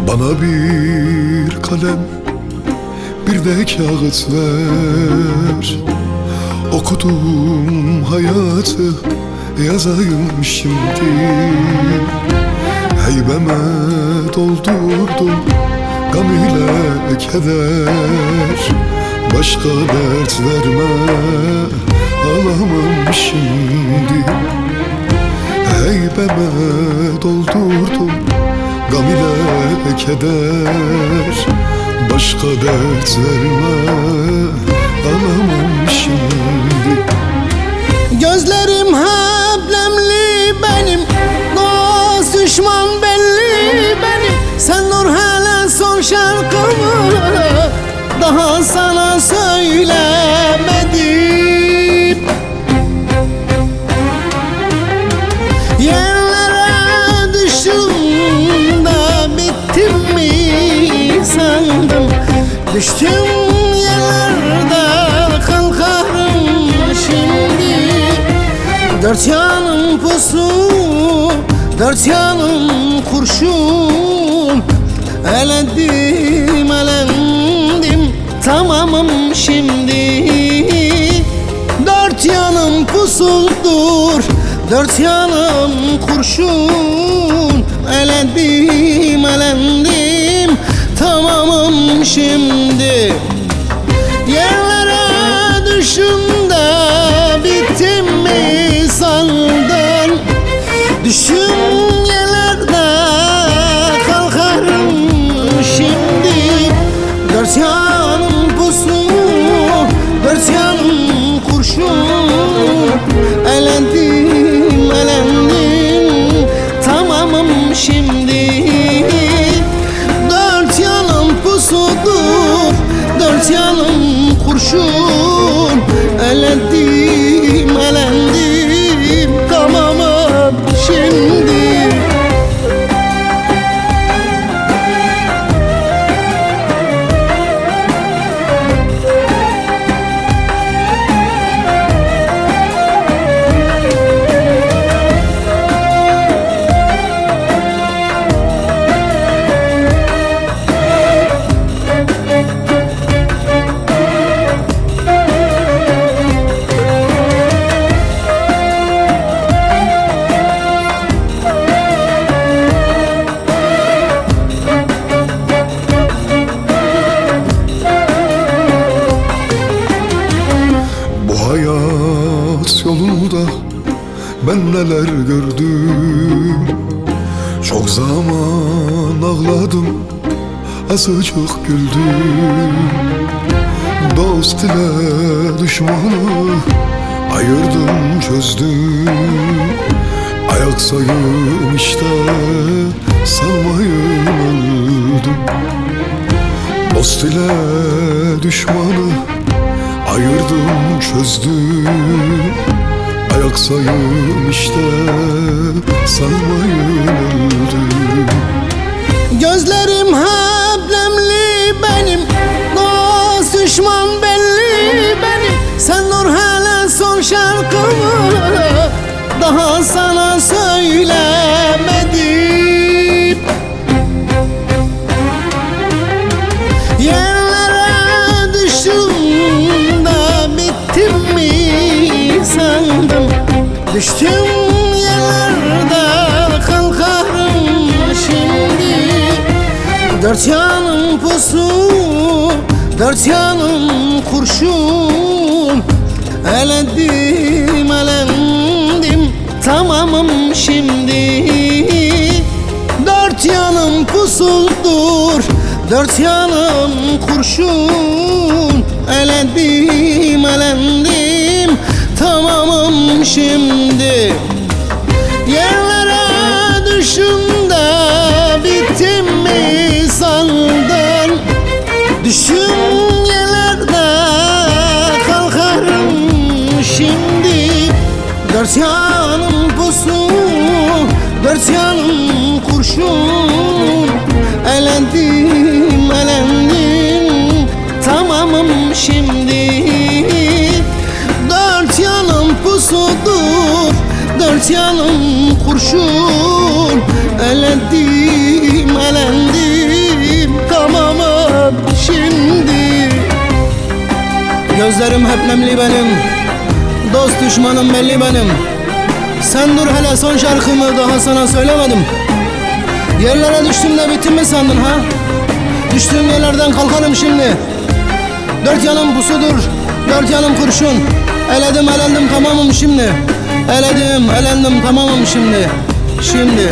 Bana bir kalem, bir de kağıt ver. Okudum hayatı, yazayım şimdi. Heybeme doldurdum gam ile keder. Başka dert verme, alamam şimdi. Heybeme doldurdum gam ile keder. Başka dert verme, alamam şimdi. Gözlerim hep nemli benim, dost düşman belli benim. Sen dur hele son şarkımı, daha sana söylemedim. Yerlere düştüm de bittim mi sandım. Düştüm yerlerde kalkarım şimdi. Dört yanım pusu, dört yanım kurşun. Elendim, elendim, tamamım şimdi. Dört yanım pusuldur, dört yanım kurşun. Elendim, elendim, tamamım şimdi. Yerlere düştüm de bittim mi sandın? Düştüm yerlerde kalkarım şimdi. Dört yanım pusu, dört yanım kurşun. Elendim, elendim, tamamım şimdi. Dört yanım pusudur, dört yanım kurşun. Elendim, elendim, tamamım şimdi. Hayat yolunda ben neler gördüm. Çok zaman ağladım, azıcık güldüm. Dost ile düşmanı ayırdım, çözdüm. Ayak sayım işte, salmayım öldüm. Dost ile düşmanı ayırdım, çözdüm. Ayak sayım işte, salmayım öldüm. Gözlerim hep nemli benim, dost düşman belli benim. Sen dur hele son şarkımı, daha sana söylemedim. Yerlere düştüm de bittim mi sandım. Düştüm yerlerde kalkarım şimdi. Dört yanım pusu, dört yanım kurşun. Elendim, elendim, tamamım şimdi. Dört yanım pusuldur, dört yanım kurşun. Elendim, elendim, tamamım şimdi. Yerlere düştüm de bittim mi sandın? Düştüm yerlerde kalkarım şimdi. Dört yanım pusu, dört yanım kurşun. Elendim, elendim, tamam Dört yanım kurşun, elendim, elendim, tamamım şimdi. Gözlerim hep nemli benim, dost düşmanım belli benim. Sen dur hele, son şarkımı daha sana söylemedim. Yerlere düştüm de bittim mi sandın ha? Düştüğüm yerlerden kalkarım şimdi. Dört yanım pusudur, dört yanım kurşun. Eledim, elendim, tamamım şimdi. Eledim, elendim, tamamım şimdi. Şimdi.